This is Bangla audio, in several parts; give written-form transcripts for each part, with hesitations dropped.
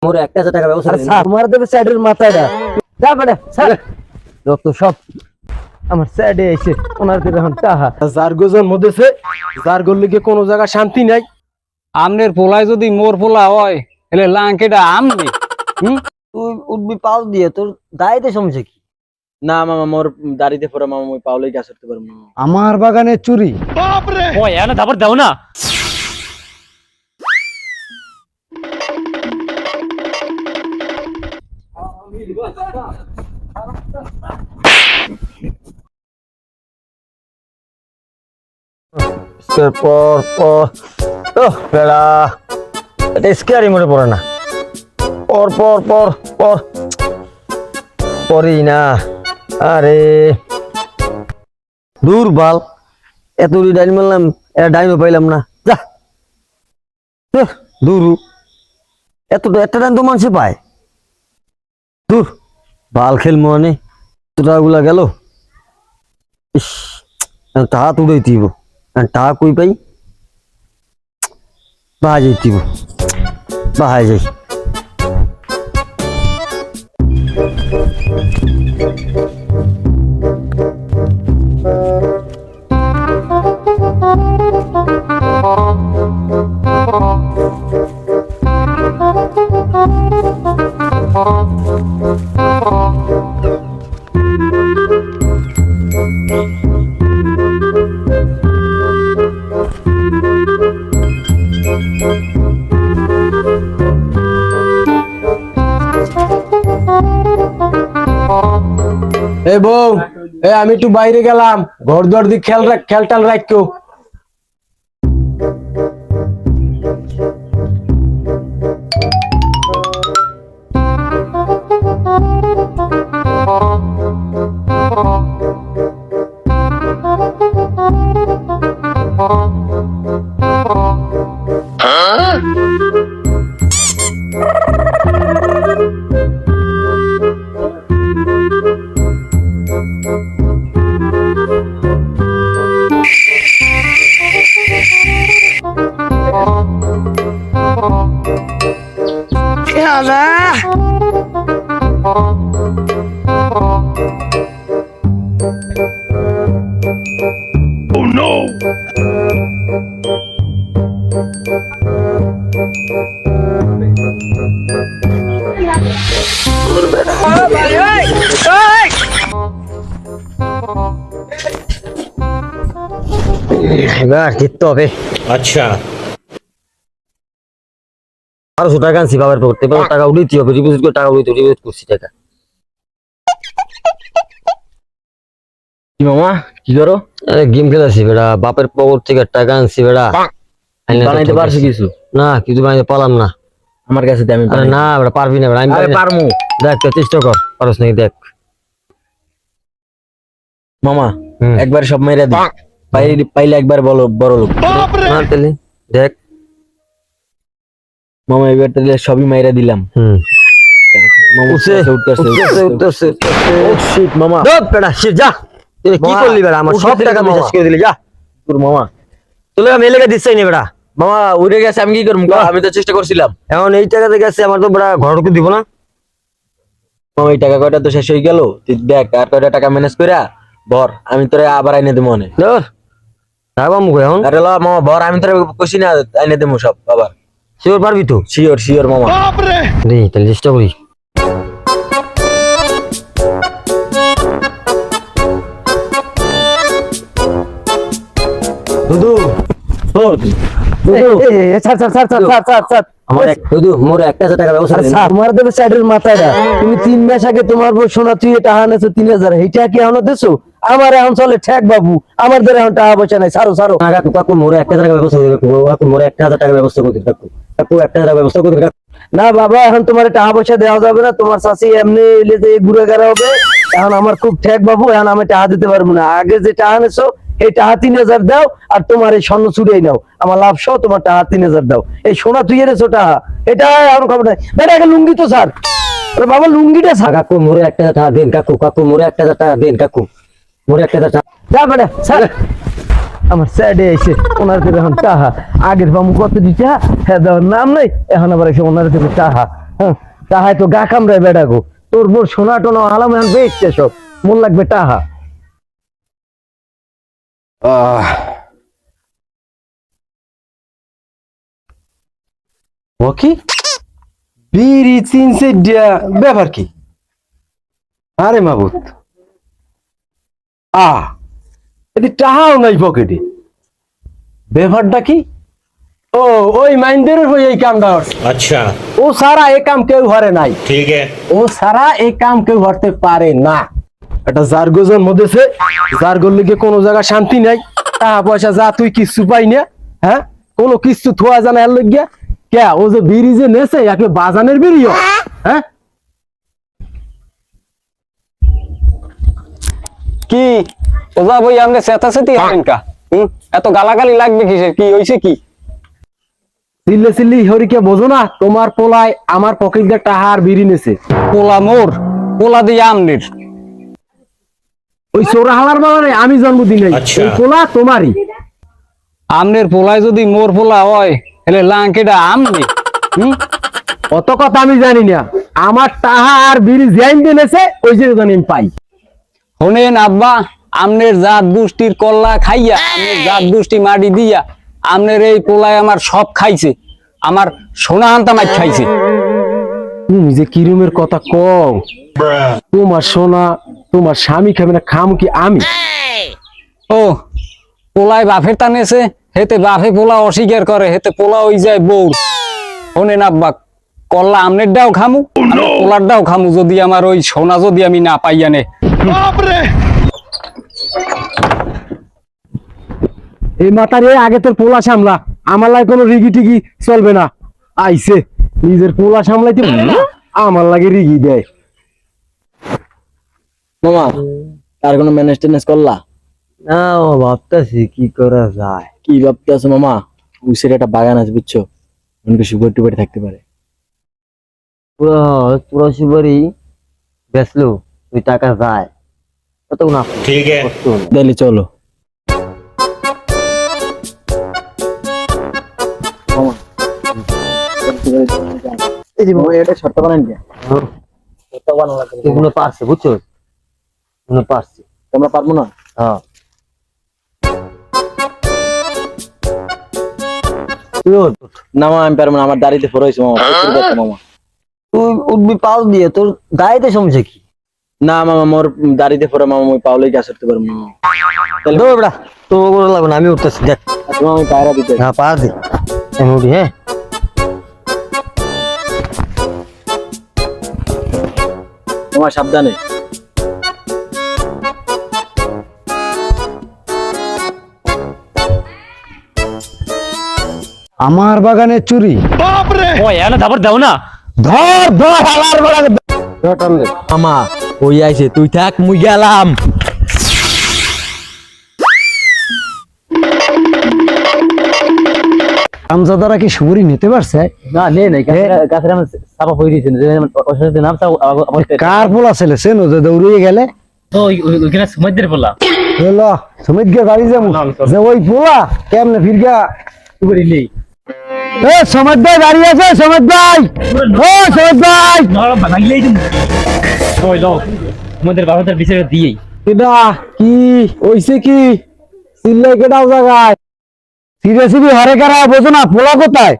মোর 1000 টাকা ব্যবস্থা করে তোমার দেবে সাইডের মাথাটা যা বেটা স্যার যত সব আমার সাইডে এসে ওনার দেবে এখন টাহা যার গোজন মধ্যে যার গল্লি গিয়ে কোনো জায়গা শান্তি নাই। আমনের পোলায় যদি মোর পোলা হয় তাহলে লাঙ্কেটা আমনি। তুই উঠবি পাও দিয়ে তোর দায়িত্ব সমস্যা কি? না মামা মোর দাড়িতে পরে মামা ওই পাওলেই কাজ করতে পারবো না। আমার বাগানে চুরি ও এনা দাবর দাও না। পর পর ও বেড়া এটা স্কেয়ারি মনে পড়ে না পর পর পর পর পরেই না আরে দূর বাল এত ডাইন মারলাম এটা ডাইনও পাইলাম না যা দূর এতটা একটা ডাইন তো মানুষে পায় দূর বাল খেল মনে টাকাগুলা গেল ইস টাকা তুড়াই দিব টাকা কই পাই বাহাই যাইতিব বাহাই যাই এ বউ আমি একটু বাইরে গেলাম, ঘর দুয়ার দিক খেয়াল টাল রাখো। Oh no! এবার জিততে হবে। अच्छा আরো টাকা আনছি বাবার পকেটে, এবার টাকা উঠাইতে হবে, ডিপোজিট করে টাকা উঠাইতে ডিপোজিট করছি টাকা। কি মামা কি করো? আরে গেম খেলাছি বেড়া, বাপের পকেট থেকে টাকা আনছি বেড়া। বানাইতে পারছি কিছু? না কিছু বানাইতে পারলাম না। আমার কাছে আমি আরে না বেড়া পারবি না বেড়া, আমি পারমু। দেখ তো চেষ্টা কর, পারস নাকি দেখ। মামা একবার সব মেরে দি, পাইলে একবার বলো বড় লোক। না তাহলে দেখ মামা এবার তাহলে সবই মাইরা দিলাম। মামা উঠতেছে। ও শিট মামা। দপ বেড়া শিট যা। তুই কি করলি বেড়া, আমার সব টাকা শেষ করে দিলি যা। তোর মামা তুই আমি এলাকা দিচ্ছাই না বেড়া। মামা উড়ে গেছে, আমি কি করবো? আমি তো চেষ্টা করছিলাম। এখন এই টাকাতে গেছে আমার তো বেড়া ঘরকে দিব না। মামা এই টাকা কয়টা তো শেষ হয়ে গেল, তুই দেখ আর কয়টা টাকা ম্যানেজ করে ভর, আমি তোরে আবার আইনে দেবো মনে। ধর যাবা মুখ এখন। আরে ল মামা ভর, আমি তোরে কইছি না আইনে দেবো সব আবার। শিওর পারবি তো? শিওর শিওর মামা। রে তাহলে চেষ্টা করি। দুদু মোর 1000 টাকা ব্যবস্থা করে তোমার দেবে সাইডের মাথাটা তুমি 3 মাস আগে তোমার বউ সোনা তুই টাকা আনেছো 3000, এইটা কি এখনো দেছো? আমার এখন চলে ঠেক বাবু, আমার দ্বারা এখন টাকা পয়সা নাই, সারো সারো। কাকু মোর 1000 টাকা ব্যবস্থা করে কাকু, মোর 1000 টাকা ব্যবস্থা করে কাকু, কাকু 1000 টাকা ব্যবস্থা করে কাকু। না বাবা এখন তোমার টাকা পয়সা দেওয়া যাবে না, তোমার চাষি এমনি ঘুরে গেরা হবে। এখন আমার খুব ঠেক বাবু, এখন আমি টাকা দিতে পারবো না। আগে যে টাকা আনেছো এই টাকা 3000 দাও, আর তোমার এই স্বর্ণ চুরিয়ে নাও, আমার লাভ সহ তোমার টাকা 3000 দাও। এই সোনা তুই এনেছো টাকা, এটা এখন খবর নাই। বেটা আগে লুঙ্গি তো স্যার, বাবা লুঙ্গিটা স্যার। কাকু মোর 1000 টাকা দেন কাকু, কাকু মোর 1000 টাকা দেন কাকু, মোর 1000 টাকা। যা বেটা স্যার, আমার সাইডে এসে ওনার দেবে এখন টাকা। আগের বাবু কত দিচ্ছে হ্যাঁ দেওয়ার নাম নাই, এখন আবার এসে ওনার দেবে টাকা। তাহাই তো গা কামড়ায় বেটা গো, তোর বোর সোনা টোনা হালাম এখন বেচছে সব, মন লাগবে টাহা। ও কি বিড়ি চিনছে দিয়া ব্যাপার কি? আরে মাবুত এটি টাহাও নাই পকেটে, ব্যাপারটা কি? ও ওই মাইন্ডের হয়ে এই কামটা হচ্ছে। अच्छा ও সারা এই কাম কেউ হরে নাই, ठीक है ও সারা এই কাম কেউ হরতে পারে না। এটা জার্গো জন্মদেশে, জার্গোর লিগে কোনো জায়গা শান্তি নাই, টাকা পয়সা যা তুই কিচ্ছু পাই না, হ্যাঁ কোনো কিচ্ছু থোয়া জানা এর লইগিয়া কে ও যে বিড়ি যে নেছে একে বাজানের বিড়িও, হ্যাঁ কি ওজা বই আমরা চেতাচেতি হবেন কা? এত গালাগালি লাগবে কিসের? কি হইছে কি? চিল্লে চিল্লি হরিকে বোঝো না? তোমার পোলায় আমার পকেট দিয়ে টাকা আর বিড়ি নেছে। পোলা মোর, পোলা দিয়ে আমনের। ওই চোরা হালার বাবারে আমি জন্মদিন নাই, আচ্ছা। ওই পোলা তোমারই। আমনের পোলায় যদি মোর পোলা হয় তাহলে লাঙ্কেটা আমনে। অত কথা আমি জানি না, আমার টাহা আর বিড়ি জ্যাইন দিনেছে ওই যে জানি আমি পাই। শোনেন আব্বা, আমনের জাত গোষ্ঠীর কল্লা খাইয়া, আমনের জাত গোষ্ঠী মাটি দিয়া, আমনের এই পোলায় আমার সব খাইছে, আমার সোনা আনতা মাছ খাইছে। তুমি যে কিরমের কথা কও, তোমার সোনা তোমার স্বামী খাবে না, খাম কি আমি? ও পোলায় বাফের টানেছে, হেতে বাফে পোলা অস্বীকার করে, হেতে পোলা হই যায় বউ। শোনেন আব্বা, কল্লা আমনের ডাও খামু, পোলার ডাও খামু, যদি আমার ওই সোনা যদি আমি না পাইয়া নে। এই মাতারে আগে তোর পোলা সামলা, আমার লাগে কোনো রিগি টিগি চলবে না। আইছে নিজের পোলা সামলাইতে আমার লাগে রিগি দেয়। মামা আর কোনো ম্যানেজ টেনেজ করলা? না ভাবতেছি কি করা যায়। কি ভাবতে আছো মামা? উসের একটা বাগান আছে বুঝছো, অনেক সুপার টুপার থাকতে পারে। পুরো সুপারি বেচলো ওই টাকা যায় কত না ठीक है তাহলে চলো। এটা শর্ত বানান কে? শর্ত বানানো লাগবে। এগুলো পারছে বুঝছো, এগুলো পারছে। তোমরা পারবো না? হ্যাঁ না মামা আমি পারবো না, আমার দাড়িতে ফোরাইছে মামা, প্রচুর ব্যথা মামা। তুই উঠবি পাল দিয়ে, তোর গাড়িতে সমস্যা কি? না মামা মোর দাড়িতে ফোরা মামা, ওই পাওলেই কাজ করতে পারবো না মামা। তাহলে বেড়া তোর করে লাগবে না, আমি উঠতেছি দেখ। আচ্ছা মামা আমি পায়রা দিতে। হ্যাঁ পা দি, আমি উঠি। হ্যাঁ মামা সাবধানে। আমার বাগানে চুরি, ধর ধর হালার বাগানে মামা ওই আইছে, তুই থাক মুই গেলাম। আমজাদারা কি সুবরি নিতে পারছে? না নে নাই, গাছের আমার চাপা হয়ে দিয়েছে, ওর সাথে নাম কার পোলা ছেলে সে নদে দৌড়িয়ে গেলে ওইখানে সুমাইদের বললা হলো সুমিত গিয়ে গাড়ি যাবো যে ওই পোলা কেমনে ফির গিয়া নেই এ সমিত ভাই দাঁড়িয়ে আছে, সমিত ভাই, ও সমিত ভাই, ভাগলেই ওই লোক আমাদের বাবাদের বিচারে দিয়েই কেডা কি ওইছে কি চিল্লাই কেডাও জায়গায় সিরিয়াসলি হরে কারা বোঝো না? পোলা কোথায়?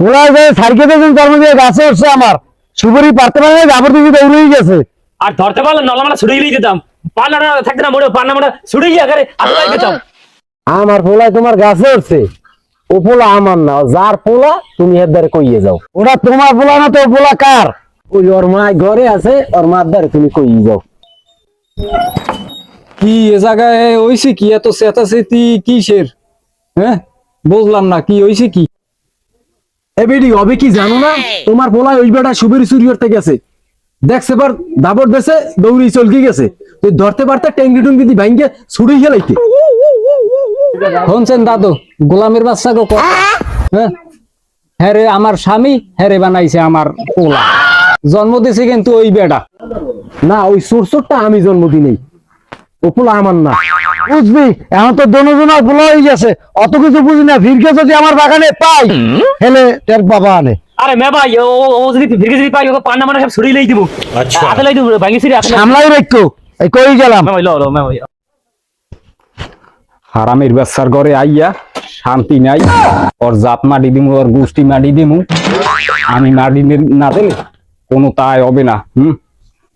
পোলা যে সাইকেল দিন তার মধ্যে গাছে উঠছে আমার সুবরি পারতে পারে না, যাবর দিকে দৌড়েই গেছে। আর ধরতে পারলে নলামালা ছুটে গেলেই যেতাম, পান্নাটা থাকতে না মোড়ে পান্না মোড়া ছুটে গিয়ে আগে আসলে যেতাম। আমার পোলায় তোমার গাছে উঠছে, ও পোলা আমার না, যার পোলা তুমি এর দ্বারে কইয়ে যাও। ওটা তোমার পোলা না তো, ও পোলা কার? ওই ওর মা ঘরে আছে, ওর মার দ্বারে তুমি কইয়ে যাও। কি এ জায়গায় হইছে কি? এত চেতাচেতি কিসের? হ্যাঁ বুঝলাম না কি হইছে কি? এ বেডি হবে কি জানো না? তোমার পোলায় ওই বেটা সুবেরি চুরি করতে গেছে, দেখছে বার দাবর দেশে দৌড়ি চলকে গেছে, তুই ধরতে পারতে টেঙ্গি টুঙ্গি দি ভাঙ্গে ছুড়ে গেলাইতে। শুনছেন দাদু, গোলামের বাচ্চা গো কথা। হ্যাঁ হ্যাঁ রে, আমার স্বামী হ্যাঁ রে বানাইছে আমার পোলা, জন্ম দিছে কিন্তু ওই বেটা। না ওই সোরসোরটা আমি জন্মদিনেই, ও পোলা আমার না। বুঝবি এখন তো দোনোজনার পোলা হয়ে গেছে, অত কিছু বুঝি না। ফিরকে যদি আমার বাগানে পাই হেলে তের বাবা আনে। আরে মে ভাই ও যদি ফিরে যদি পাই ওকে পান্না মানে সব ছড়িয়ে লই দিব আচ্ছা হাতে লই দিব ভাঙি ছিড়ে আসলে সামলাই রাখো এই কই গেলাম মে ভাই লো মে ভাই হারামের বাচ্চার ঘরে আইয়া শান্তি নাই, ওর জাত মাটি দিমু, ওর গোষ্ঠী মাটি দিমু, আমি মাটি না দিলে কোনো তাই হবে না।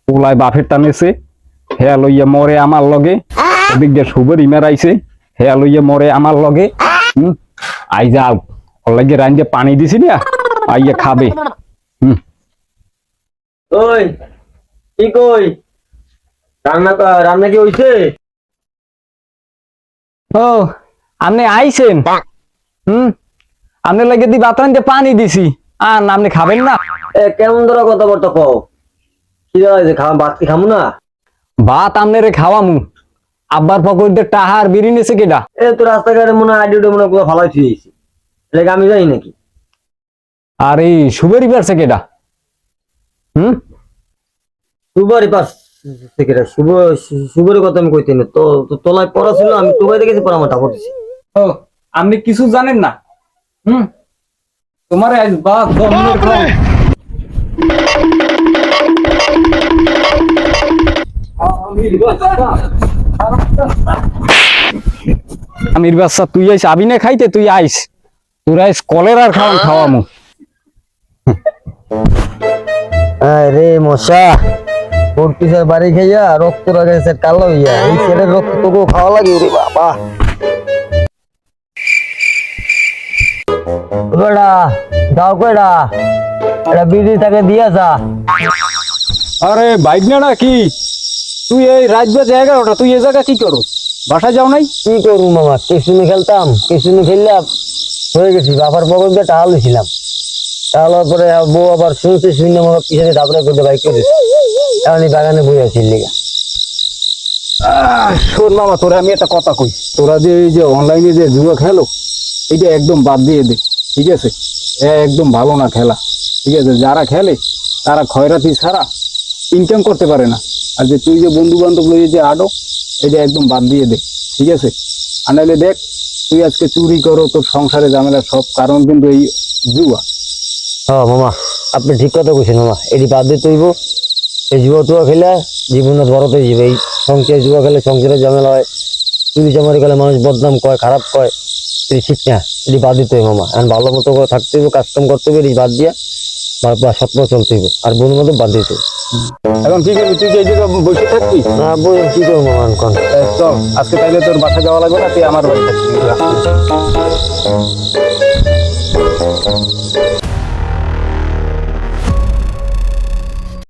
পোলায় বাপের টানেছে, হেয়া লইয়া মরে আমার লগে, ওদিক দিয়ে সুবরি মেরাইছে, হেয়া লইয়া মরে আমার লগে। আই যাও ওর লাগে রাইন দিয়ে পানি দিছি না, আইয়া খাবে। ওই কি কই রান্না কি হইছে? ও আপনি আইছেন? আপনি লাগে দি বাতরান দিয়ে পানি দিছি, আর আপনি খাবেন না? কেমন ধরা কথাবার্তা কও? কি হয়েছে? ভাত কি খামু না? ভাত আমনেরে খাওয়ামু, আব্বার পকেটে টাহার বিড়ি নিছে কেডা? তো রাস্তাঘাটে মনে হয় আইডিটা মনে হয় ফালাই থুয়েছি, এলাকা আমি যাই নাকি? আর এই সুবেরি পারছে কেডা? সুবারি পাস থেকে সুবারের কথা আমি কইতে না তো, তোলায় পড়া ছিল, আমি তোকে দেখেছি পড়া মাথা করতেছি। ও আপনি কিছু জানেন না? তোমার আজ বাদ জন্মের খাও। আমির বাচ্চা তুই আইস আবি না খাইতে, তুই আইস তোর আইস কলেরার খাওয়ান খাওয়ামু। রে মশা ওর পিছের বাড়ি খাইয়া রক্ত লাগাইছে কালো হইয়া, এই ছেলের রক্ত তোকে খাওয়া লাগে রে বাবা। বেড়া দাও কয়টা এটা বিড়ি তাকে দিয়া যা। আরে বাইক না নাকি তুই? এই রাত বাজে 11টা, তুই এই জায়গা কি করো? বাসায় যাও নাই? কি করবো মামা, কেসুনি খেলতাম, কেসুনি খেললে হয়ে গেছি, বাবার পকেট দিয়ে টাকা লইছিলাম, টাকা পরে বউ আবার শুনছে, শুনে আমার পিছনে তারপরে করতে বাইক করে এখন এই বাগানে বই আছি লিগা। শোন মামা, তোরা আমি একটা কথা কই, তোরা যে এই যে অনলাইনে যে জুয়া খেলো, এটা একদম বাদ দিয়ে দে, ঠিক আছে? একদম ভালো না খেলা, ঠিক আছে? যারা খেলে তারা খয়রাতি ছাড়া ইনকাম করতে পারে না। আর যে তুই যে বন্ধু বান্ধব লইয়ে যে আডো, এটা একদম বাদ দিয়ে দে, ঠিক আছে? আর নাহলে দেখ তুই আজকে চুরি করো, তোর সংসারে ঝামেলা সব কারণ কিন্তু এই জুয়া। হ্যাঁ মামা আপনি ঠিক কথা কইছেন মামা, এটি বাদ দিতে হইব। এই জুয়া টুয়া খেলে জীবনে বড় হয়ে যাবে, এই সংসারে জুয়া খেলে সংসারে ঝামেলা হয়, চুরি চামারি খেলে মানুষ বদনাম কয়, খারাপ কয়, এটি ঠিক না, এটি বাদ দিতে হইব মামা। এখন ভালো মতো করে থাকতে হইব, কাজকাম করতে হবে, এটি বাদ দিয়া স্বপ্ন চলতে হইব, আর বন্ধু মতো বাদ দিতে হইব। এখন কি করবি? তুই যে এই জায়গায় বসে থাকবি? না বই কি করবো মামা এখন? চল আজকে তাইলে তোর বাসা যাওয়া লাগবে না, তুই আমার বাড়ি থাকবি।